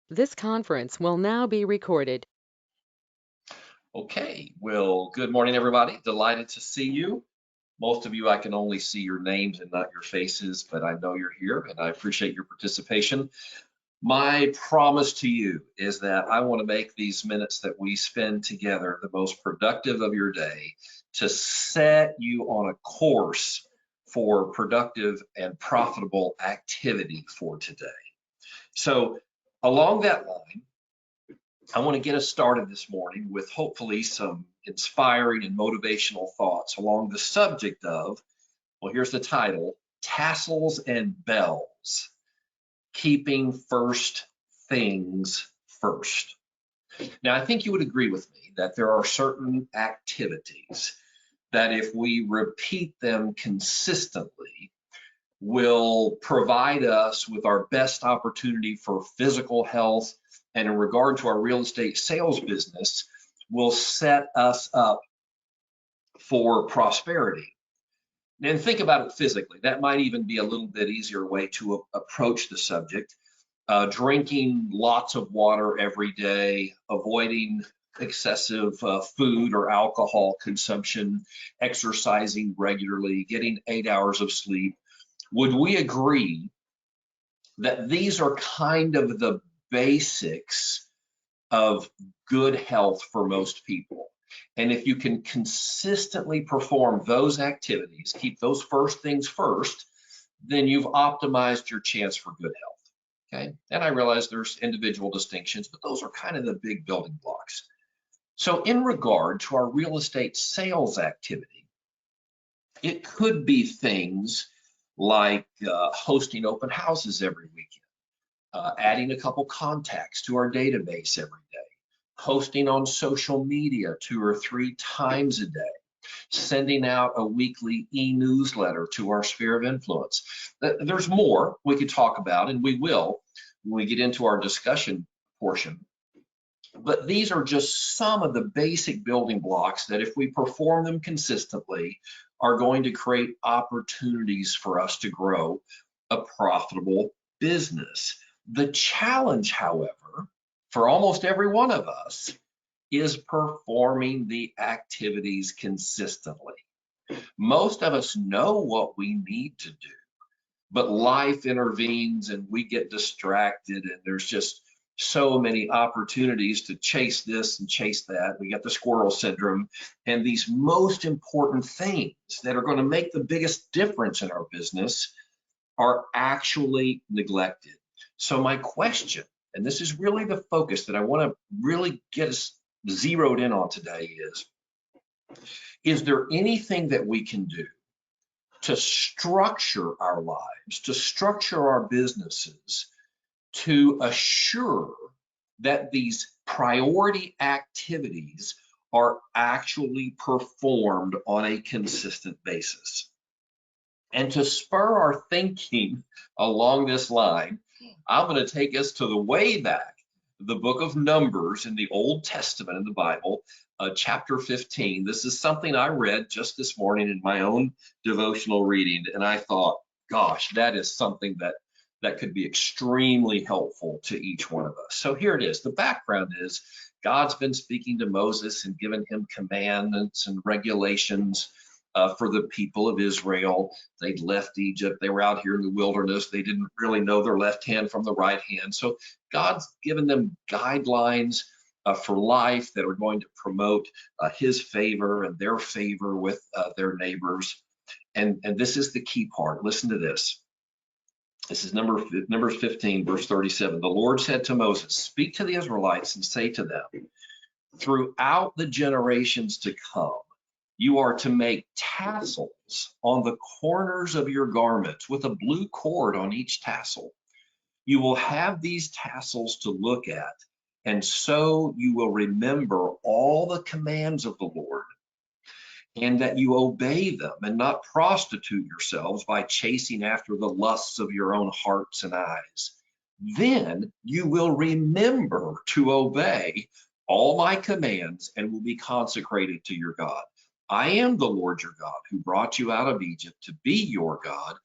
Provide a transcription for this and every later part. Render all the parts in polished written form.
This conference will now be recorded. Okay, well, good morning, everybody. Delighted to see you. Most of you, I can only see your names and not your faces, but I know you're here and I appreciate your participation. My promise to you is that I want to make these minutes that we spend together the most productive of your day to set you on a course for productive and profitable activity for today. So, along that line, I want to get us started this morning with hopefully some inspiring and motivational thoughts along the subject of, well, here's the title, Tassels and Bells, Keeping First Things First. Now, I think you would agree with me that there are certain activities that if we repeat them consistently, will provide us with our best opportunity for physical health, and in regard to our real estate sales business, will set us up for prosperity. And think about it physically. That might even be a little bit easier way to approach the subject. Drinking lots of water every day, avoiding excessive food or alcohol consumption, exercising regularly, getting 8 hours of sleep. Would we agree that these are kind of the basics of good health for most people? And if you can consistently perform those activities, keep those first things first, then you've optimized your chance for good health. Okay. And I realize there's individual distinctions, but those are kind of the big building blocks. So, in regard to our real estate sales activity, it could be things like hosting open houses every weekend, adding a couple contacts to our database every day, posting on social media 2 or 3 times a day, sending out a weekly e-newsletter to our sphere of influence. There's more we could talk about, and we will when we get into our discussion portion. But these are just some of the basic building blocks that if we perform them consistently are going to create opportunities for us to grow a profitable business. The challenge, however, for almost every one of us is performing the activities consistently. Most of us know what we need to do, but life intervenes and we get distracted, and there's just so many opportunities to chase this and chase that. We got the squirrel syndrome, and these most important things that are going to make the biggest difference in our business are actually neglected. So my question, and this is really the focus that I want to really get us zeroed in on today, is there anything that we can do to structure our lives, to structure our businesses, to assure that these priority activities are actually performed on a consistent basis? And to spur our thinking along this line, I'm going to take us to the way back, the book of Numbers in the Old Testament in the Bible, chapter 15. This is something I read just this morning in my own devotional reading, and I thought, gosh, that is something that could be extremely helpful to each one of us. So here it is. The background is God's been speaking to Moses and given him commandments and regulations for the people of Israel. They'd left Egypt. They were out here in the wilderness. They didn't really know their left hand from the right hand. So God's given them guidelines for life that are going to promote his favor and their favor with their neighbors. And this is the key part. Listen to this. This is Numbers 15, verse 37. The Lord said to Moses, speak to the Israelites and say to them, throughout the generations to come, you are to make tassels on the corners of your garments with a blue cord on each tassel. You will have these tassels to look at, and so you will remember all the commands of the Lord, and that you obey them and not prostitute yourselves by chasing after the lusts of your own hearts and eyes. Then you will remember to obey all my commands and will be consecrated to your God. I am the Lord your God who brought you out of Egypt to be your God.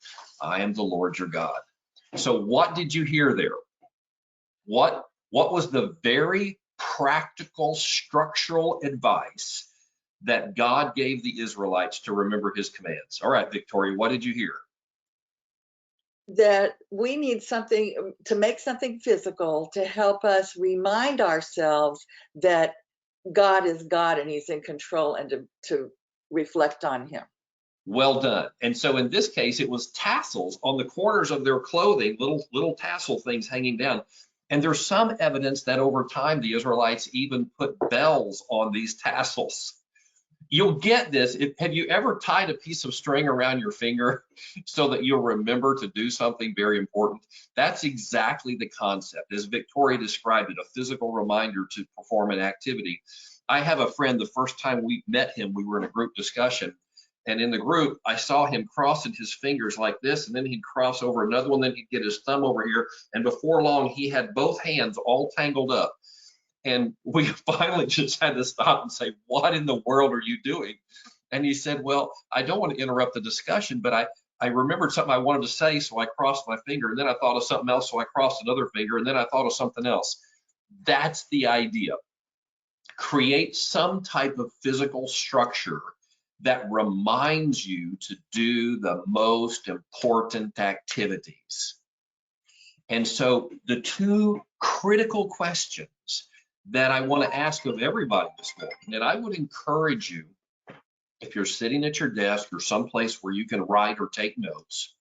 I am the Lord your God. So what did you hear there? What What was the very practical structural advice that God gave the Israelites to remember his commands? All right, Victoria, what did you hear? That we need something to make something physical to help us remind ourselves that God is God and he's in control, and to reflect on him. Well done. And so in this case, it was tassels on the corners of their clothing, little tassel things hanging down. And there's some evidence that over time the Israelites even put bells on these tassels. You'll get this. Have you ever tied a piece of string around your finger so that you'll remember to do something very important? That's exactly the concept. As Victoria described it, a physical reminder to perform an activity. I have a friend, the first time we met him, we were in a group discussion. And in the group, I saw him crossing his fingers like this, and then he'd cross over another one, then he'd get his thumb over here. And before long, he had both hands all tangled up. And we finally just had to stop and say, what in the world are you doing? And he said, well, I don't want to interrupt the discussion, but I remembered something I wanted to say, so I crossed my finger, and then I thought of something else, so I crossed another finger, and then I thought of something else. That's the idea. Create some type of physical structure that reminds you to do the most important activities. And so the two critical questions that I want to ask of everybody this morning, and I would encourage you, if you're sitting at your desk or someplace where you can write or take notes,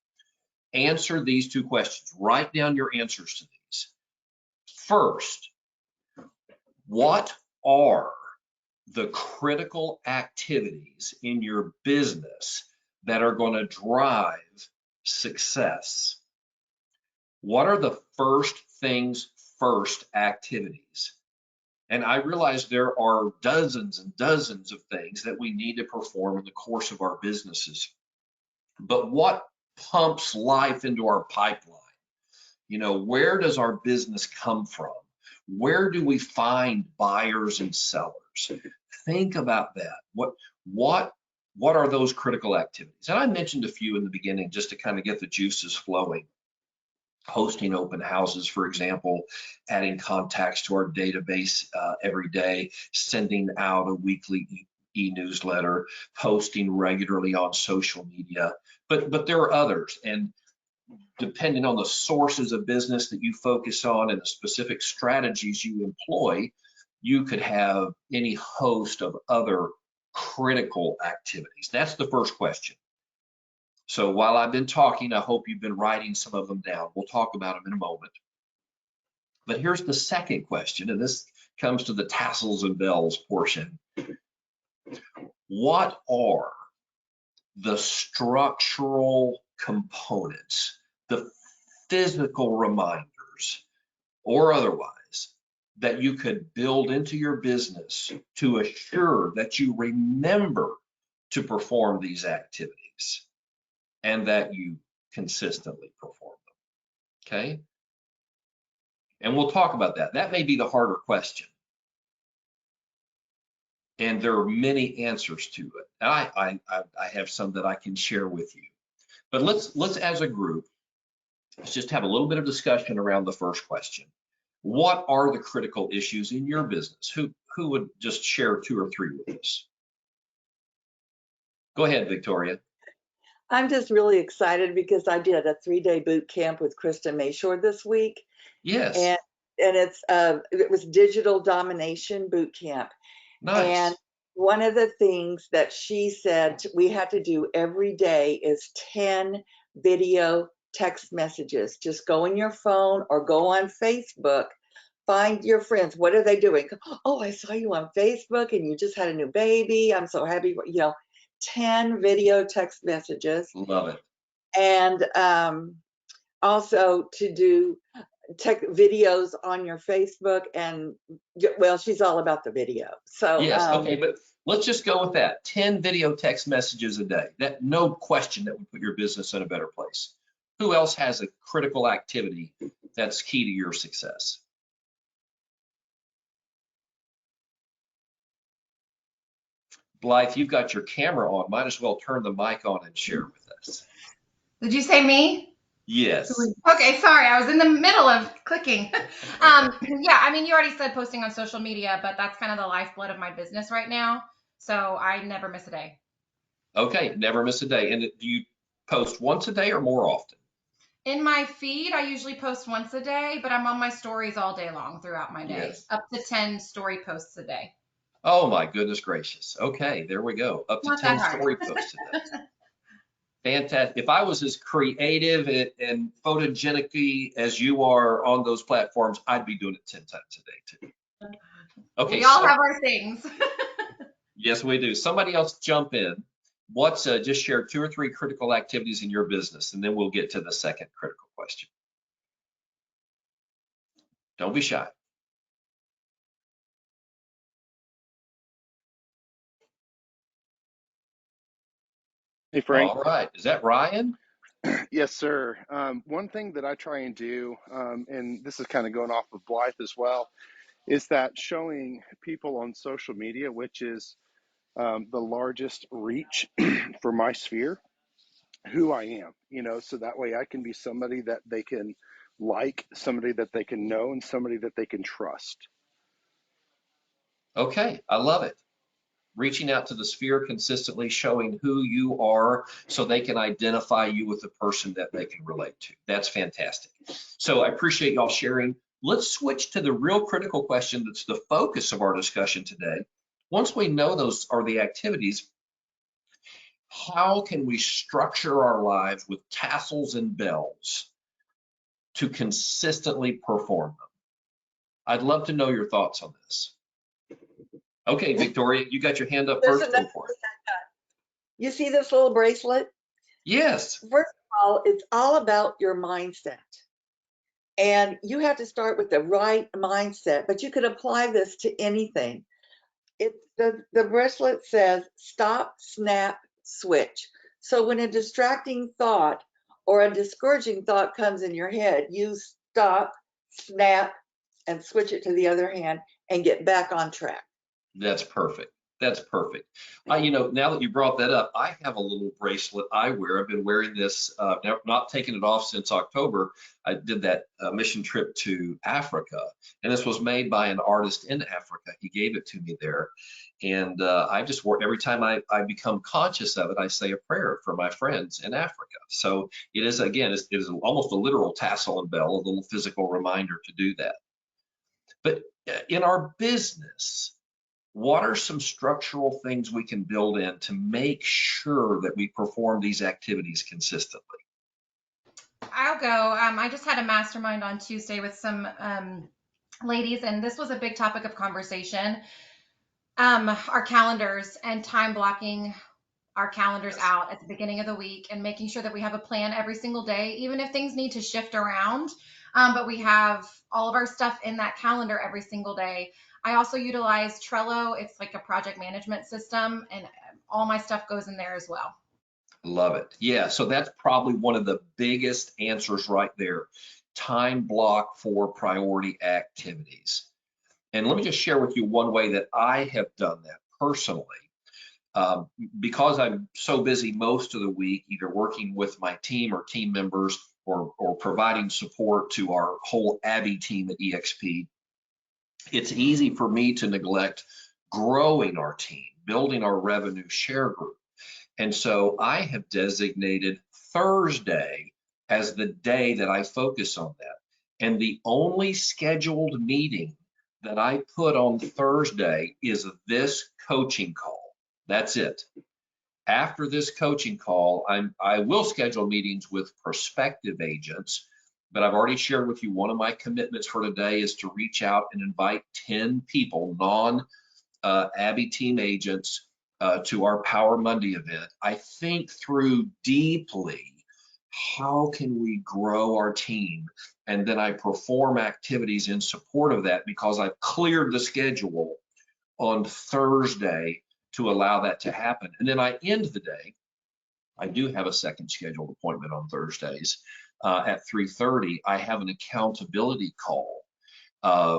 answer these two questions. Write down your answers to these. First, what are the critical activities in your business that are going to drive success? What are the first things first activities? And I realize there are dozens and dozens of things that we need to perform in the course of our businesses. But what pumps life into our pipeline? You know, where does our business come from? Where do we find buyers and sellers? Think about that. What are those critical activities? And I mentioned a few in the beginning just to kind of get the juices flowing. Hosting open houses, for example, adding contacts to our database every day, sending out a weekly e-newsletter, posting regularly on social media. But there are others, and depending on the sources of business that you focus on and the specific strategies you employ, you could have any host of other critical activities. That's the first question. So while I've been talking, I hope you've been writing some of them down. We'll talk about them in a moment. But here's the second question, and this comes to the tassels and bells portion. What are the structural components, the physical reminders, or otherwise, that you could build into your business to assure that you remember to perform these activities and that you consistently perform them? Okay? And we'll talk about that. That may be the harder question. And there are many answers to it. And I have some that I can share with you. But let's as a group, let's just have a little bit of discussion around the first question. What are the critical issues in your business? Who would just share two or three with us? Go ahead, Victoria. I'm just really excited because I did a 3-day boot camp with Krista Mayshore this week. Yes. And it was digital domination boot camp. Nice. And one of the things that she said we had to do every day is 10 video text messages. Just go in your phone or go on Facebook, find your friends. What are they doing? Oh, I saw you on Facebook and you just had a new baby. I'm so happy. 10 video text messages. Love it. And also to do tech videos on your Facebook, and well, she's all about the video. So yes, okay, but let's just go with that. 10 video text messages a day. That, no question, that would put your business in a better place. Who else has a critical activity that's key to your success? Blythe, you've got your camera on. Might as well turn the mic on and share with us. Did you say me? Yes. Okay, sorry, I was in the middle of clicking. Yeah, I mean, you already said posting on social media, but that's kind of the lifeblood of my business right now. So I never miss a day. Okay, never miss a day. And do you post once a day or more often? In my feed, I usually post once a day, but I'm on my stories all day long throughout my day, Yes. up to 10 story posts a day. Oh my goodness gracious. Okay, there we go. Up to Not 10 that hard. story posts a day. Fantastic. If I was as creative and photogenic as you are on those platforms, I'd be doing it 10 times a day too. Okay, We all so have our things. yes, we do. Somebody else jump in. What's just share 2 or 3 critical activities in your business, and then we'll get to the second critical question. Don't be shy. Hey, Frank. All right. Is that Ryan? Yes, sir. One thing that I try and do, and this is kind of going off of Blythe as well, is that showing people on social media, which is the largest reach for my sphere, who I am, so that way I can be somebody that they can like, somebody that they can know, and somebody that they can trust. Okay, I love it. Reaching out to the sphere consistently, showing who you are so they can identify you with the person that they can relate to. That's fantastic. So I appreciate y'all sharing. Let's switch to the real critical question that's the focus of our discussion today. Once we know those are the activities, how can we structure our lives with tassels and bells to consistently perform them? I'd love to know your thoughts on this. Okay, Victoria, you got your hand up first. Go for it. You see this little bracelet? Yes. First of all, it's all about your mindset. And you have to start with the right mindset, but you could apply this to anything. The bracelet says stop, snap, switch. So when a distracting thought or a discouraging thought comes in your head, you stop, snap, and switch it to the other hand and get back on track. That's perfect. That's perfect. Now that you brought that up, I have a little bracelet I wear. I've been wearing this, not taking it off since October. I did that mission trip to Africa, and this was made by an artist in Africa. He gave it to me there, and I just wore every time I become conscious of it. I say a prayer for my friends in Africa. So it is again, it is almost a literal tassel and bell, a little physical reminder to do that. But in our business, what are some structural things we can build in to make sure that we perform these activities consistently? I'll go. I just had a mastermind on Tuesday with some ladies, and this was a big topic of conversation. Our calendars and time blocking our calendars out at the beginning of the week and making sure that we have a plan every single day, even if things need to shift around. But we have all of our stuff in that calendar every single day. I also utilize Trello. It's like a project management system, and all my stuff goes in there as well. Love it. Yeah, so that's probably one of the biggest answers right there. Time block for priority activities. And let me just share with you one way that I have done that personally. Because I'm so busy most of the week, either working with my team or team members or providing support to our whole Abby team at EXP, it's easy for me to neglect growing our team, building our revenue share group. And so I have designated Thursday as the day that I focus on that. And the only scheduled meeting that I put on Thursday is this coaching call. That's it. After this coaching call, I will schedule meetings with prospective agents, but I've already shared with you one of my commitments for today is to reach out and invite 10 people, non-Abby team agents, to our Power Monday event. I think through deeply, how can we grow our team? And then I perform activities in support of that because I've cleared the schedule on Thursday to allow that to happen. And then I end the day. I do have a second scheduled appointment on Thursdays at 3:30. I have an accountability call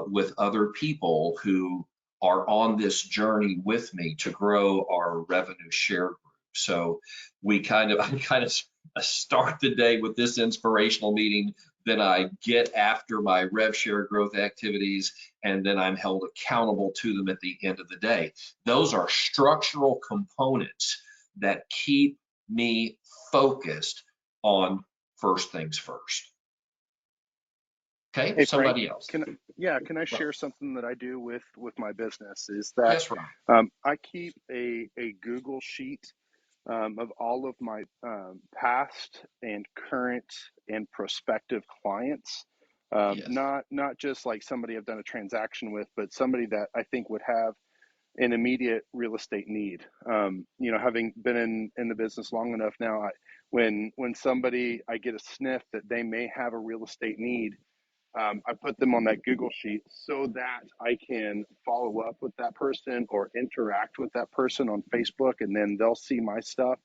with other people who are on this journey with me to grow our revenue share group. So I kind of I start the day with this inspirational meeting, then I get after my rev share growth activities, and then I'm held accountable to them at the end of the day. Those are structural components that keep me focused on first things first. Okay, Hey Frank, somebody else. can I Right. share something that I do with my business? Is that Yes, Ron. I keep a Google sheet of all of my past and current and prospective clients. Yes. Not just like somebody I've done a transaction with, but somebody that I think would have an immediate real estate need. You know, having been in the business long enough now, when somebody, I get a sniff that they may have a real estate need, I put them on that Google sheet so that I can follow up with that person or interact with that person on Facebook, and then they'll see my stuff.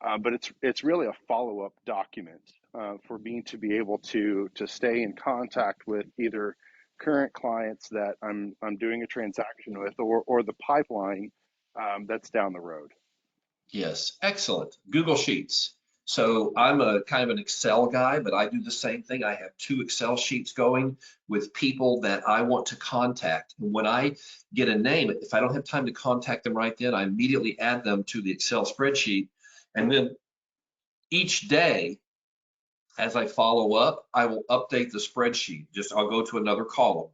But it's really a follow up document for me to be able to stay in contact with either current clients that I'm doing a transaction with, or the pipeline that's down the road. Yes, excellent. Google Sheets. So I'm a kind of an Excel guy, but I do the same thing. I have 2 Excel sheets going with people that I want to contact. And when I get a name, if I don't have time to contact them right then, I immediately add them to the Excel spreadsheet. And then each day, as I follow up, I will update the spreadsheet. Just I'll go to another column.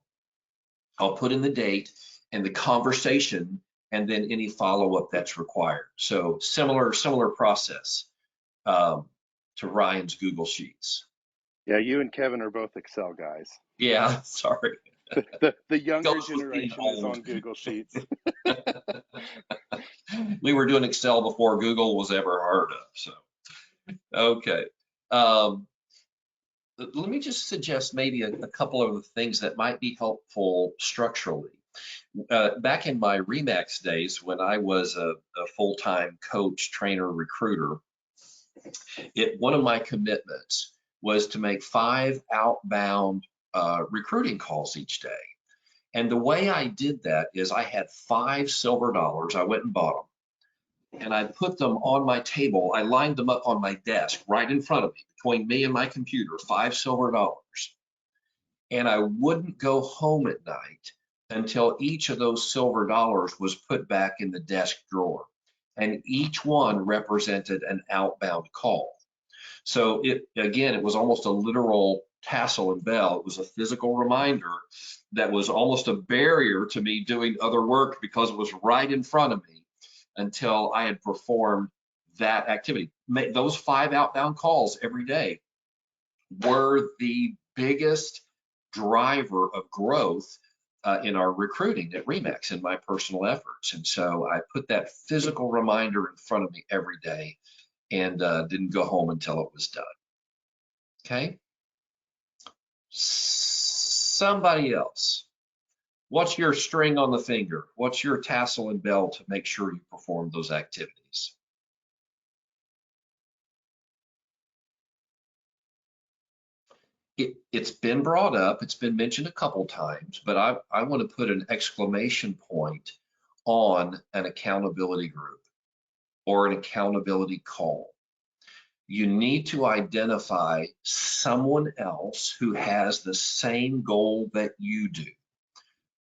I'll put in the date and the conversation, and then any follow-up that's required. So similar process to Ryan's Google Sheets. Yeah, you and Kevin are both Excel guys. Yeah, sorry. The younger Goes with being generation is old. on Google Sheets. We were doing Excel before Google was ever heard of. So, okay. Um, Let me just suggest maybe a couple of the things that might be helpful structurally. Back in my Remax days, when I was a full-time coach, trainer, recruiter, one of my commitments was to make 5 outbound recruiting calls each day. And the way I did that is I had 5 silver dollars. I went and bought them, and I put them on my table. I lined them up on my desk right in front of me, between me and my computer, 5 silver dollars. And I wouldn't go home at night until each of those silver dollars was put back in the desk drawer. And each one represented an outbound call. So it was almost a literal tassel and bell. It was a physical reminder that was almost a barrier to me doing other work because it was right in front of me until I had performed that activity. Those 5 outbound calls every day were the biggest driver of growth in our recruiting at Remax in my personal efforts. And so I put that physical reminder in front of me every day and didn't go home until it was done. Okay. Somebody else. What's your string on the finger? What's your tassel and bell to make sure you perform those activities? It's been brought up, it's been mentioned a couple times, but I want to put an exclamation point on an accountability group or an accountability call. You need to identify someone else who has the same goal that you do.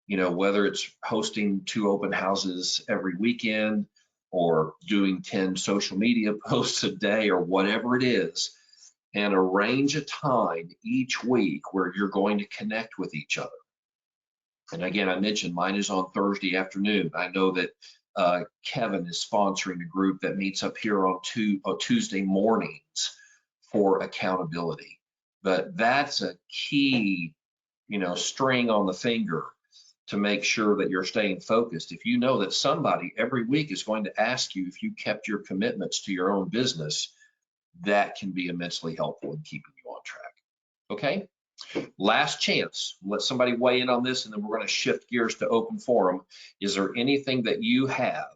You know, whether it's hosting 2 open houses every weekend or doing 10 social media posts a day or whatever it is, and arrange a time each week where you're going to connect with each other. And again, I mentioned mine is on Thursday afternoon. I know that Kevin is sponsoring a group that meets up here on Tuesday mornings for accountability. But that's a key, string on the finger to make sure that you're staying focused. If you know that somebody every week is going to ask you if you kept your commitments to your own business, that can be immensely helpful in keeping you on track. Okay, last chance. Let somebody weigh in on this, and then we're going to shift gears to open forum. Is there anything that you have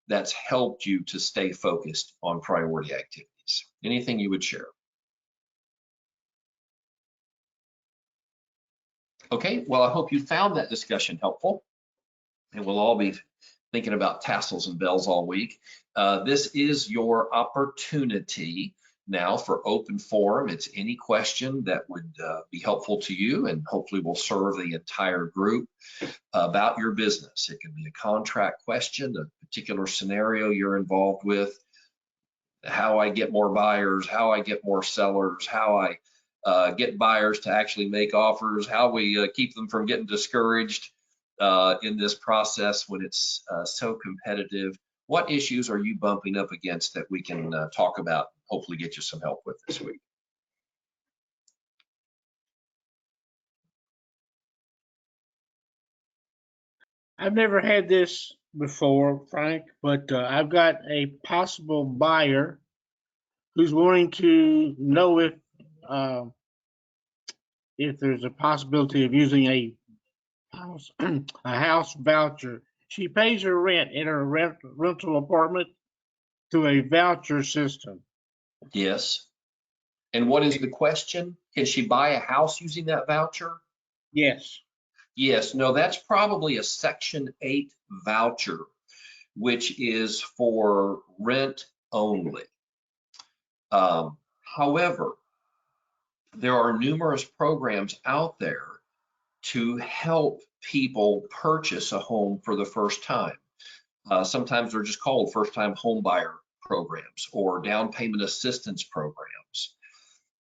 that's helped you to stay focused on priority activities? Anything you would share? Okay, well, I hope you found that discussion helpful, and we'll all be thinking about tassels and bells all week. This is your opportunity now for open forum. It's any question that would be helpful to you and hopefully will serve the entire group about your business. It can be a contract question, a particular scenario you're involved with, how I get more buyers, how I get more sellers, how I get buyers to actually make offers, how we keep them from getting discouraged in this process when it's so competitive. What issues are you bumping up against that we can talk about, hopefully get you some help with this week? I've never had this before, Frank, but I've got a possible buyer who's wanting to know if there's a possibility of using a house a house voucher. She pays her rent in her rental apartment through a voucher system. Yes. And what is the question? Can she buy a house using that voucher? Yes. Yes. No, that's probably a Section 8 voucher, which is for rent only. However, there are numerous programs out there to help people purchase a home for the first time. Sometimes they're just called first-time home buyer programs or down payment assistance programs.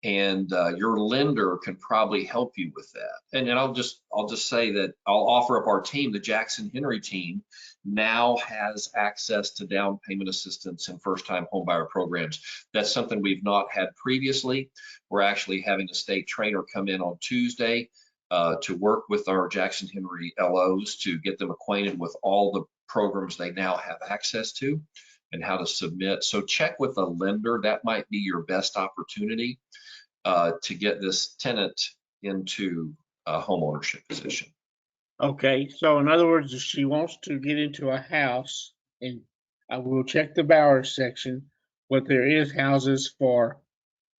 And your lender can probably help you with that. And I'll just say that I'll offer up our team. The Jackson Henry team now has access to down payment assistance and first-time homebuyer programs. That's something we've not had previously. We're actually having a state trainer come in on Tuesday to work with our Jackson Henry LOs to get them acquainted with all the programs they now have access to and how to submit. So check with a lender. That might be your best opportunity to get this tenant into a home ownership position. Okay, so in other words, if she wants to get into a house, and I will check the Bowers section, but there is houses for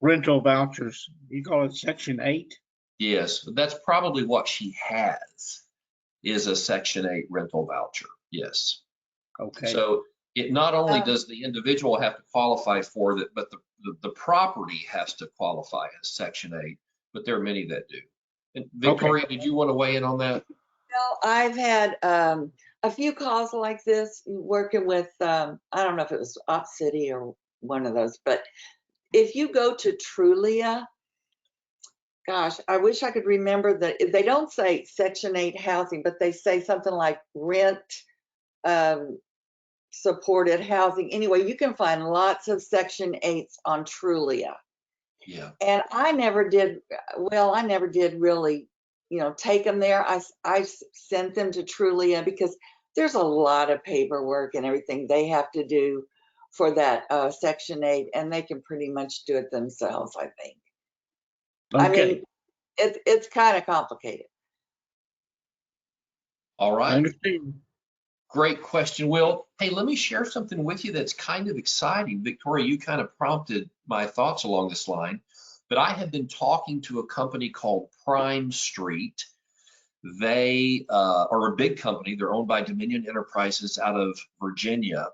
rental vouchers. You call it Section 8? Yes, that's probably what she has, is a Section 8 rental voucher. Yes. Okay. So it not only does the individual have to qualify for it, but the property has to qualify as Section 8, but there are many that do. And Victoria, did you want to weigh in on that? Well, I've had a few calls like this working with, I don't know if it was Op City or one of those, but if you go to Trulia, gosh, I wish I could remember that they don't say Section 8 housing, but they say something like rent supported housing. Anyway, you can find lots of Section 8s on Trulia. Yeah. And I never did really, take them there. I sent them to Trulia because there's a lot of paperwork and everything they have to do for that Section 8, and they can pretty much do it themselves, I think. Okay. I mean, it's kind of complicated. All right. I understand. Great question, Will. Hey, let me share something with you that's kind of exciting. Victoria, you kind of prompted my thoughts along this line, but I have been talking to a company called Prime Street. They are a big company. They're owned by Dominion Enterprises out of Virginia.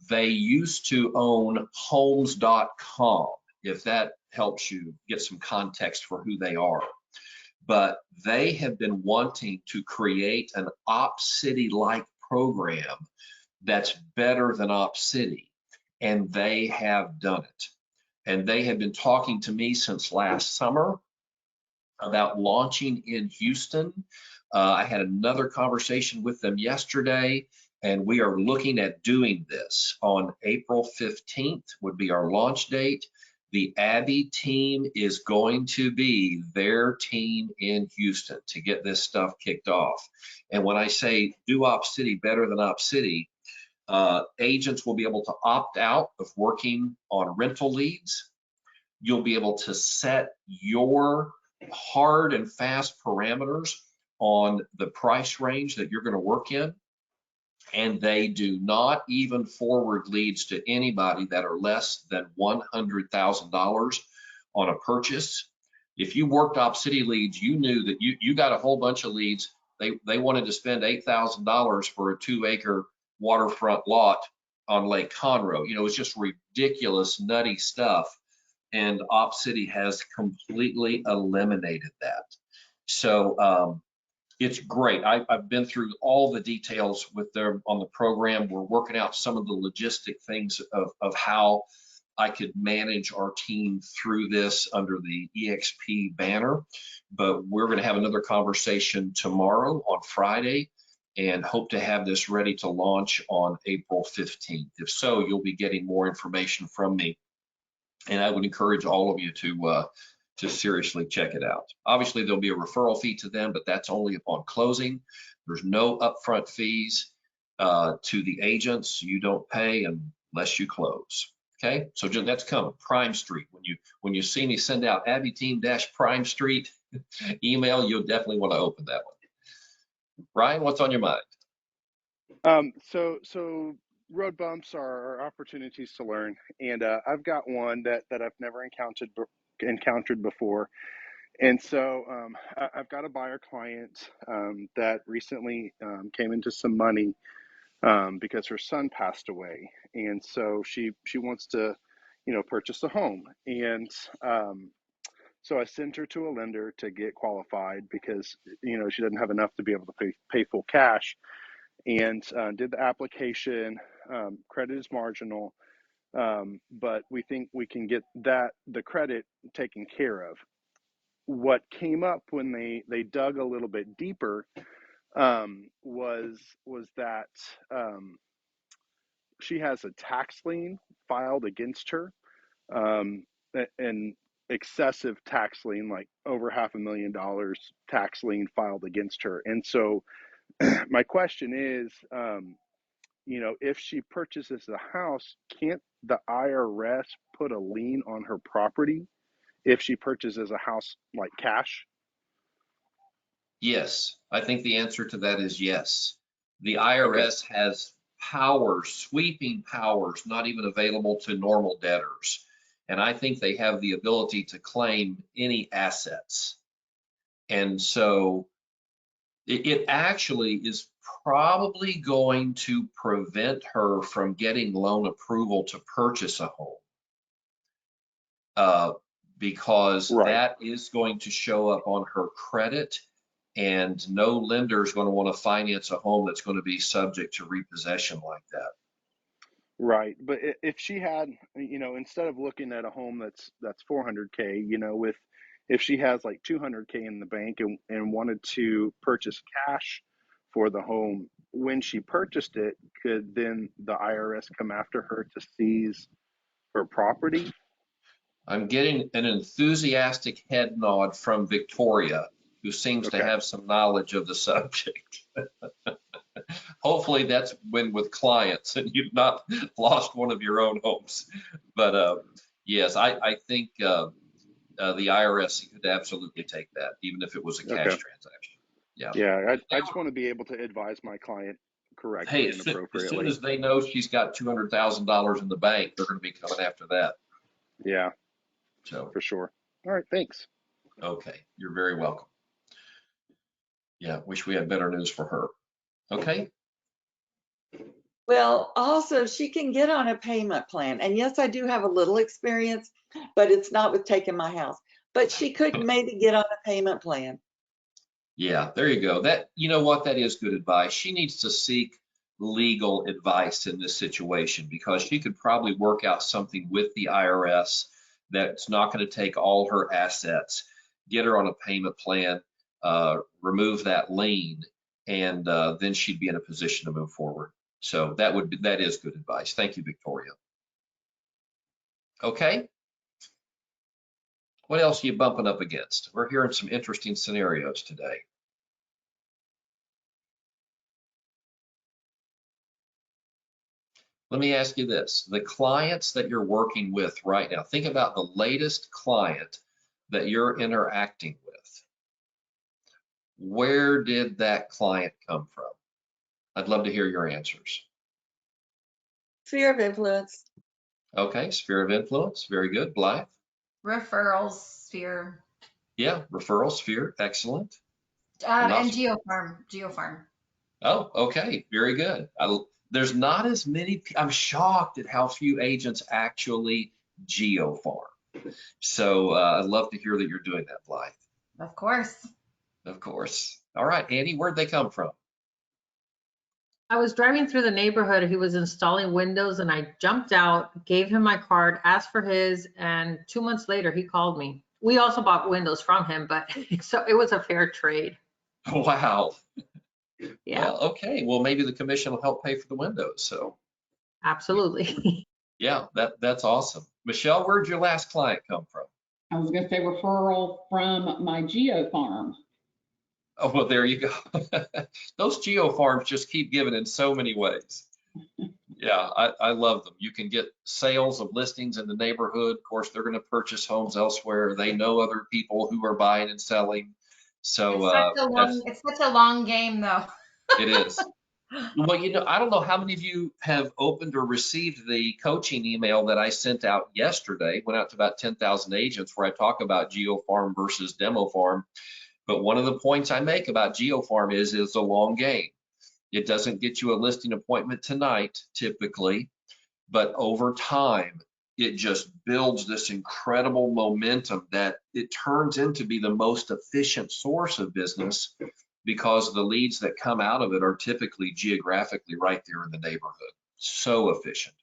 They used to own homes.com, if that helps you get some context for who they are. But they have been wanting to create an OpCity-like program that's better than OpCity, and they have done it. And they have been talking to me since last summer about launching in Houston. I had another conversation with them yesterday, and we are looking at doing this on April 15th would be our launch date. The Abby team is going to be their team in Houston to get this stuff kicked off. And when I say do OpCity better than OpCity, agents will be able to opt out of working on rental leads. You'll be able to set your hard and fast parameters on the price range that you're going to work in. And they do not even forward leads to anybody that are less than $100,000 on a purchase. If you worked OpCity leads, you knew that you got a whole bunch of leads. They wanted to spend $8,000 for a 2-acre waterfront lot on Lake Conroe. You know, it's just ridiculous, nutty stuff. And Op City has completely eliminated that. So it's great. I've been through all the details with them on the program. We're working out some of the logistic things of how I could manage our team through this under the EXP banner. But we're going to have another conversation tomorrow on Friday and hope to have this ready to launch on April 15th. If so, you'll be getting more information from me. And I would encourage all of you to seriously check it out. Obviously, there'll be a referral fee to them, but that's only upon closing. There's no upfront fees to the agents. You don't pay unless you close. Okay, so that's coming. Prime Street. When you see me send out Abby Team Prime Street email, you'll definitely want to open that one. Ryan, what's on your mind? So road bumps are opportunities to learn, and I've got one that I've never encountered before. And so I've got a buyer client that recently came into some money because her son passed away, and so she wants to, purchase a home. And so I sent her to a lender to get qualified because she doesn't have enough to be able to pay full cash, and did the application. Credit is marginal, but we think we can get the credit taken care of. What came up when they dug a little bit deeper was that she has a tax lien filed against her, an excessive tax lien, like over $500,000 tax lien filed against her. And so my question is, if she purchases a house, can't the IRS put a lien on her property if she purchases a house like cash? Yes, I think the answer to that is yes. The Okay. IRS has powers, sweeping powers, not even available to normal debtors. And I think they have the ability to claim any assets. And so it actually is probably going to prevent her from getting loan approval to purchase a home. Because Right. that is going to show up on her credit, and no lender is going to want to finance a home that's going to be subject to repossession like that. Right. But if she had, instead of looking at a home that's 400K, if she has like 200K in the bank and wanted to purchase cash for the home, when she purchased it, could then the IRS come after her to seize her property? I'm getting an enthusiastic head nod from Victoria, who seems to Okay. have some knowledge of the subject. Hopefully that's when with clients and you've not lost one of your own homes. But yes, I think the IRS could absolutely take that, even if it was a cash Okay. transaction. Yeah. Yeah. I just want to be able to advise my client Hey, correctly and as soon appropriately. as they know she's got $200,000 in the bank, they're going to be coming after that. Yeah, So, for sure. All right. Thanks. okay, you're very welcome. Yeah, wish we had better news for her. Okay. Well, also, she can get on a payment plan. And yes, I do have a little experience, but it's not with taking my house. But she could maybe get on a payment plan. Yeah, there you go. You know what? That is good advice. She needs to seek legal advice in this situation because she could probably work out something with the IRS that's not going to take all her assets, get her on a payment plan, remove that lien, and then she'd be in a position to move forward. So that is good advice. Thank you, Victoria. Okay. What else are you bumping up against? We're hearing some interesting scenarios today. Let me ask you this, the clients that you're working with right now, think about the latest client that you're interacting with. Where did that client come from? I'd love to hear your answers. Sphere of influence. Okay, sphere of influence, very good. Blythe? Referrals, sphere. Yeah, referral sphere, excellent. And Not, geofarm. Oh, okay, very good. There's not as many. I'm shocked at how few agents actually geo farm. So I'd love to hear that you're doing that, Blythe. Of course. Of course. All right, Andy, where'd they come from? I was driving through the neighborhood. He was installing windows and I jumped out, gave him my card, asked for his, and 2 months later he called me. We also bought windows from him, but so it was a fair trade. Wow. Yeah, Well, okay. Well, maybe the commission will help pay for the windows. So absolutely. yeah, that's awesome. Michelle, where'd your last client come from? I was going to say referral from my geo farm. Oh, well, there you go. Those geo farms just keep giving in so many ways. Yeah, I love them. You can get sales of listings in the neighborhood. Of course, they're going to purchase homes elsewhere. They know other people who are buying and selling. So It's such a long game though. it is. Well, I don't know how many of you have opened or received the coaching email that I sent out yesterday. Went out to about 10,000 agents where I talk about GeoFarm versus Demo Farm. But one of the points I make about GeoFarm is a long game. It doesn't get you a listing appointment tonight, typically, but over time, it just builds this incredible momentum that it turns into be the most efficient source of business because the leads that come out of it are typically geographically right there in the neighborhood. So efficient.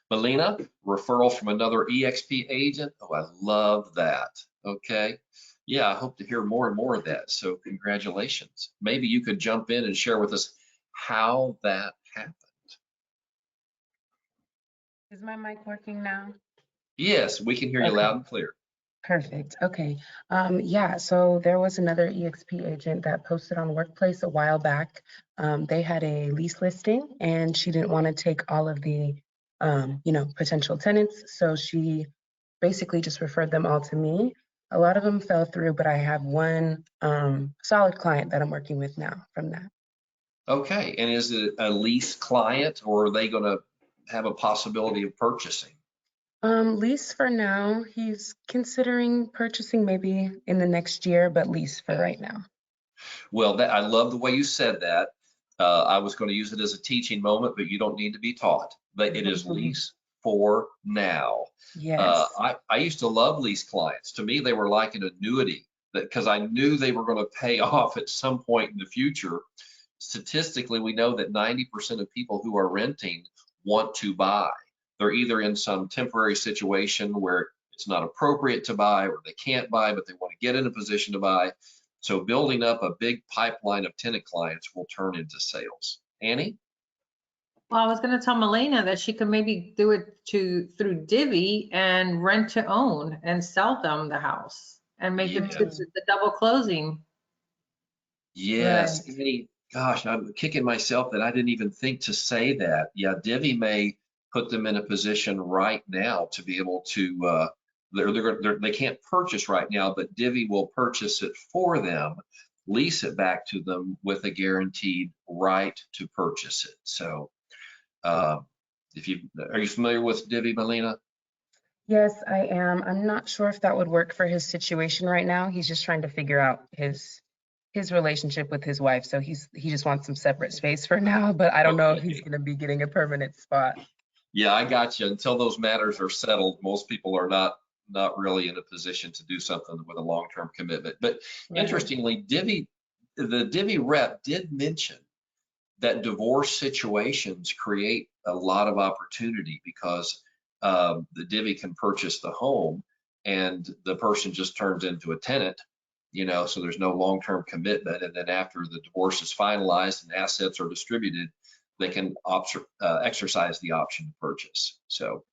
Melina, referral from another EXP agent. Oh, I love that. Okay. Yeah, I hope to hear more and more of that. So congratulations. Maybe you could jump in and share with us how that happened. Is my mic working now? Yes, we can hear you Okay, loud and clear. perfect. Okay. Yeah, so there was another EXP agent that posted on Workplace a while back. They had a lease listing and she didn't want to take all of the, potential tenants. So she basically just referred them all to me. A lot of them fell through, but I have one solid client that I'm working with now from that. Okay, and is it a lease client or are they going to have a possibility of purchasing? Lease for now. He's considering purchasing maybe in the next year, but lease for right now. Well, I love the way you said that. I was going to use it as a teaching moment, but you don't need to be taught. But it is lease for now. Yes. I used to love lease clients. To me, they were like an annuity because I knew they were going to pay off at some point in the future. Statistically, we know that 90% of people who are renting want to buy. They're either in some temporary situation where it's not appropriate to buy or they can't buy, but they want to get in a position to buy. So building up a big pipeline of tenant clients will turn into sales. Annie? Well, I was going to tell Melina that she could maybe do it through Divvy and rent to own and sell them the house and make it Yes. the double closing. Yes. Annie, gosh, I'm kicking myself that I didn't even think to say that. Yeah, Divvy may put them in a position right now to be able to, they can't purchase right now, but Divvy will purchase it for them, lease it back to them with a guaranteed right to purchase it. So are you familiar with Divvy, Melina? Yes, I am. I'm not sure if that would work for his situation right now. He's just trying to figure out his relationship with his wife. So he just wants some separate space for now, but I don't know if he's Okay. going to be getting a permanent spot. Yeah, I got you. Until those matters are settled, most people are not really in a position to do something with a long-term commitment. But Right. interestingly, the Divvy rep did mention that divorce situations create a lot of opportunity because the Divvy can purchase the home and the person just turns into a tenant, so there's no long-term commitment. And then after the divorce is finalized and assets are distributed, they can exercise the option to purchase. So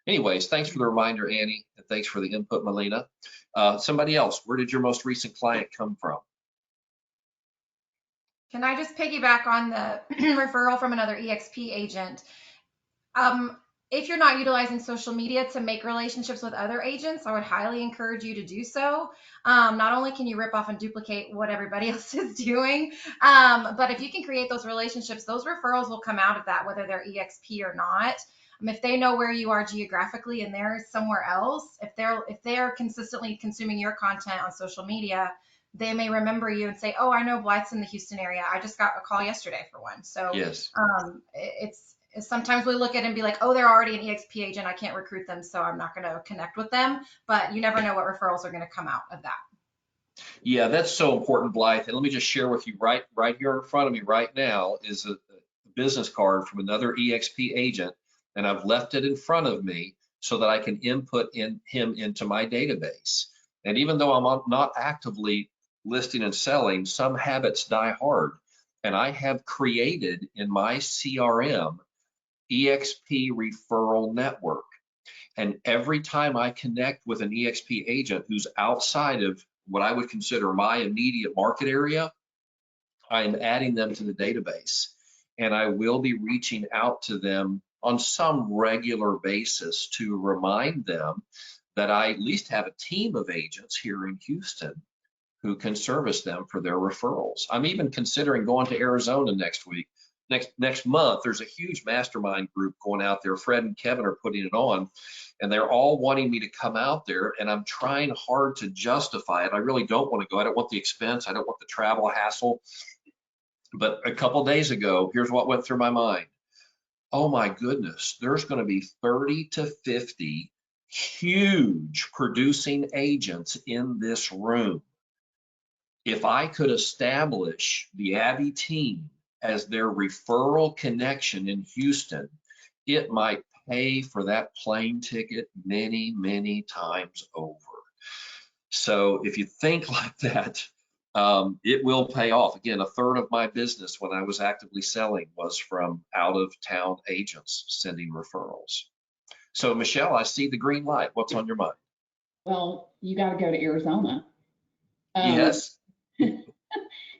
anyways, thanks for the reminder, Annie, and thanks for the input, Melina. Somebody else, where did your most recent client come from? Can I just piggyback on the referral from another EXP agent? If you're not utilizing social media to make relationships with other agents, I would highly encourage you to do so. Not only can you rip off and duplicate what everybody else is doing, but if you can create those relationships, those referrals will come out of that, whether they're EXP or not. If they know where you are geographically and they're somewhere else, if they're consistently consuming your content on social media, they may remember you and say, oh, I know Blythe's in the Houston area. I just got a call yesterday for one. So Yes. it's sometimes we look at it and be like, oh, they're already an EXP agent. I can't recruit them, so I'm not going to connect with them. But you never know what referrals are going to come out of that. Yeah, that's so important, Blythe. And let me just share with you right here in front of me right now is a business card from another EXP agent, and I've left it in front of me so that I can input him into my database. And even though I'm not actively listing and selling, some habits die hard. And I have created in my CRM EXP referral network. And every time I connect with an EXP agent who's outside of what I would consider my immediate market area, I'm adding them to the database. And I will be reaching out to them on some regular basis to remind them that I at least have a team of agents here in Houston who can service them for their referrals. I'm even considering going to Arizona next week. Next month, there's a huge mastermind group going out there. Fred and Kevin are putting it on, and they're all wanting me to come out there, and I'm trying hard to justify it. I really don't want to go. I don't want the expense. I don't want the travel hassle. But a couple days ago, here's what went through my mind. Oh my goodness, there's going to be 30 to 50 huge producing agents in this room. If I could establish the Abbey team as their referral connection in Houston, it might pay for that plane ticket many, many times over. So if you think like that, it will pay off. Again, a third of my business when I was actively selling was from out of town agents sending referrals. So Michelle, I see the green light. What's on your mind? Well, you got to go to Arizona. Yes.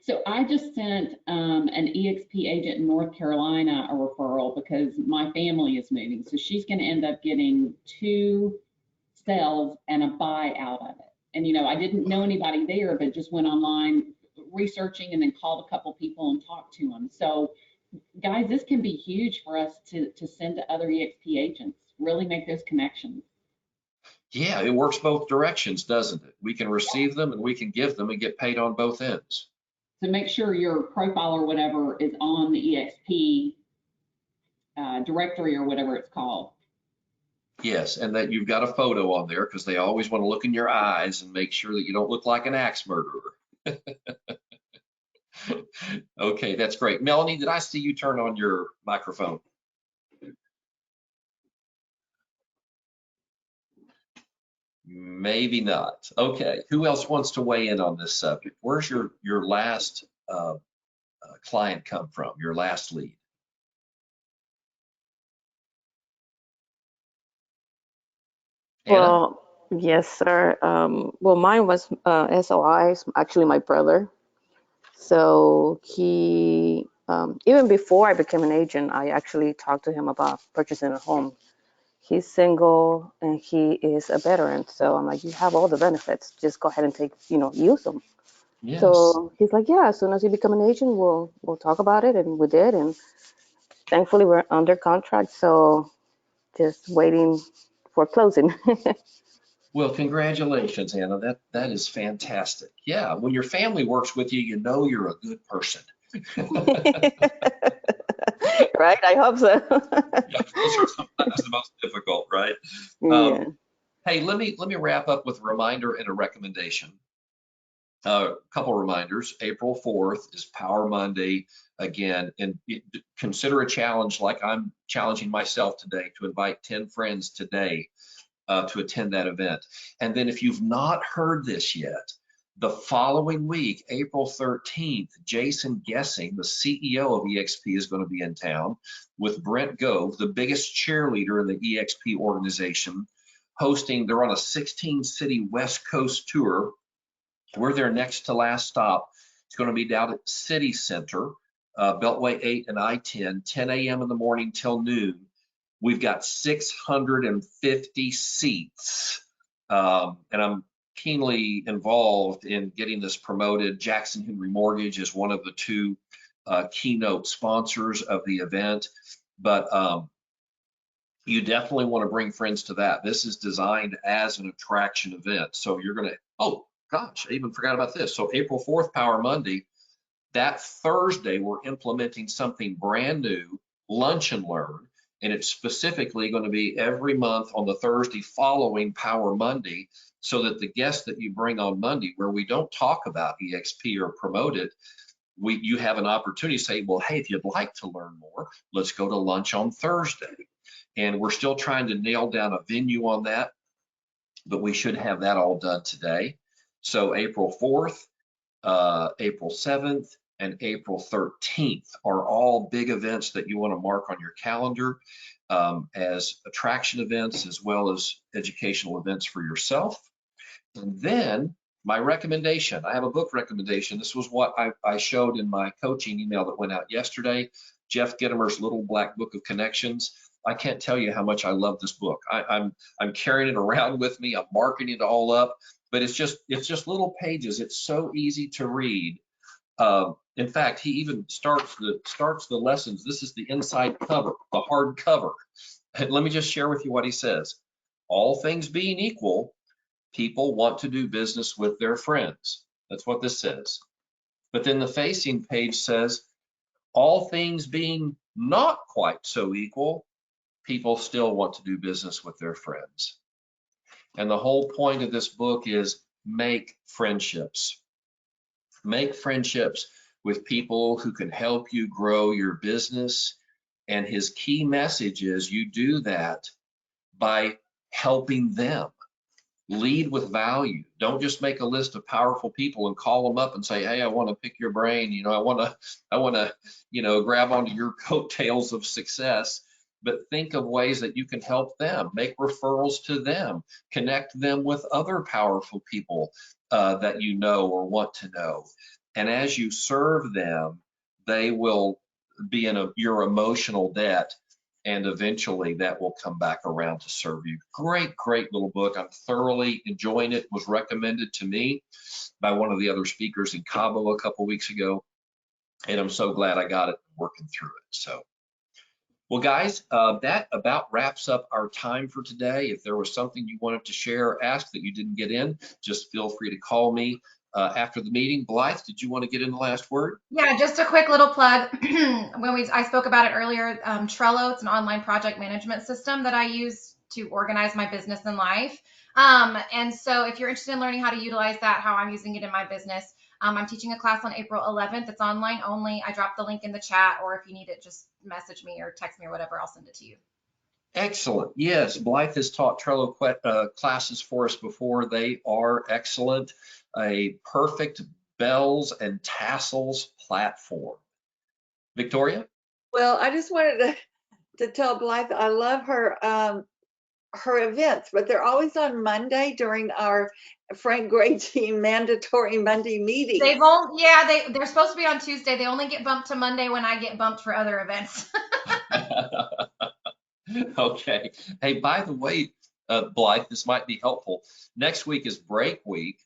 So I just sent an EXP agent in North Carolina a referral because my family is moving. So she's going to end up getting 2 sales and a buy out of it. And, you know, I didn't know anybody there, but just went online researching and then called a couple people and talked to them. So guys, this can be huge for us to send to other EXP agents, really make those connections. Yeah, it works both directions, doesn't it? We can receive them and we can give them and get paid on both ends. So make sure your profile or whatever is on the EXP directory or whatever it's called. Yes, and that you've got a photo on there because they always want to look in your eyes and make sure that you don't look like an axe murderer. Okay, that's great. Melanie, did I see you turn on your microphone? Maybe not. Okay, who else wants to weigh in on this subject? Where's your last client come from, your last lead? Anna? Well, yes, sir. Well, mine was SOI, actually my brother. So he, even before I became an agent, I actually talked to him about purchasing a home. He's single and he is a veteran. So I'm like, you have all the benefits. Just go ahead and use them. Yes. So he's like, yeah, as soon as you become an agent, we'll talk about it. And we did. And thankfully we're under contract. So just waiting for closing. Well, congratulations, Anna. That is fantastic. Yeah, when your family works with you, you know you're a good person. Right? I hope so. Yeah, those are sometimes the most difficult, right? Yeah. Hey, let me wrap up with a reminder and a recommendation. A couple reminders. April 4th is Power Monday again, and consider a challenge like I'm challenging myself today to invite 10 friends today to attend that event. And then if you've not heard this yet, the following week, April 13th, Jason Gessing, the CEO of EXP, is going to be in town with Brent Gove, the biggest cheerleader in the EXP organization, hosting. They're on a 16-city West Coast tour. We're their next to last stop. It's going to be down at City Center, Beltway 8 and I-10, 10 a.m. in the morning till noon. We've got 650 seats, and I'm keenly involved in getting this promoted. Jackson Henry Mortgage is one of the 2 keynote sponsors of the event, but you definitely want to bring friends to that. This is designed as an attraction event. So you're going to, oh, gosh, I even forgot about this. So April 4th, Power Monday, that Thursday, we're implementing something brand new, Lunch and Learn, and it's specifically going to be every month on the Thursday following Power Monday, so that the guests that you bring on Monday, where we don't talk about EXP or promote it, you have an opportunity to say, well, hey, if you'd like to learn more, let's go to lunch on Thursday. And we're still trying to nail down a venue on that, but we should have that all done today. So April 4th, April 7th, and April 13th are all big events that you want to mark on your calendar as attraction events, as well as educational events for yourself. And then my recommendation, I have a book recommendation. This was what I showed in my coaching email that went out yesterday, Jeff Gitomer's Little Black Book of Connections. I can't tell you how much I love this book. I'm carrying it around with me. I'm marking it all up, but it's just little pages. It's so easy to read. In fact, he even starts the lessons. This is the inside cover, the hard cover. And let me just share with you what he says. All things being equal, people want to do business with their friends. That's what this says. But then the facing page says, all things being not quite so equal, people still want to do business with their friends. And the whole point of this book is make friendships. Make friendships with people who can help you grow your business. And his key message is you do that by helping them. Lead with value. Don't just make a list of powerful people and call them up and say, hey, I want to pick your brain. I want to, grab onto your coattails of success. But think of ways that you can help them, make referrals to them, connect them with other powerful people that you know or want to know. And as you serve them, they will be in your emotional debt. And eventually that will come back around to serve you. Great, great little book. I'm thoroughly enjoying it. It was recommended to me by one of the other speakers in Cabo a couple weeks ago. And I'm so glad I got it working through it. So, well, guys, that about wraps up our time for today. If there was something you wanted to share or ask that you didn't get in, just feel free to call me after the meeting. Blythe, did you want to get in the last word? Yeah, just a quick little plug. I spoke about it earlier, Trello, it's an online project management system that I use to organize my business and life. And so if you're interested in learning how to utilize that, how I'm using it in my business, I'm teaching a class on April 11th. It's online only. I dropped the link in the chat, or if you need it, just message me or text me or whatever. I'll send it to you. Excellent. Yes, Blythe has taught Trello classes for us before. They are excellent. A perfect bells and tassels platform. Victoria? Well, I just wanted to tell Blythe I love her events, but they're always on Monday during our Frank Gray team mandatory Monday meeting. They're supposed to be on Tuesday. They only get bumped to Monday when I get bumped for other events. Okay. Hey, by the way, Blythe, this might be helpful. Next week is break week.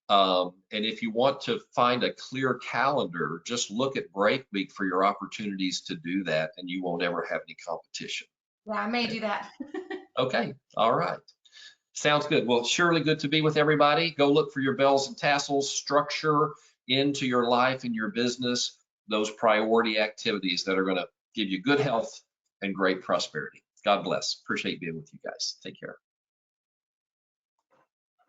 And if you want to find a clear calendar, just look at break week for your opportunities to do that, and you won't ever have any competition. Yeah, I may do that. Okay. All right. Sounds good. Well, surely good to be with everybody. Go look for your bells and tassels, structure into your life and your business those priority activities that are going to give you good health and great prosperity. God bless. Appreciate being with you guys. Take care.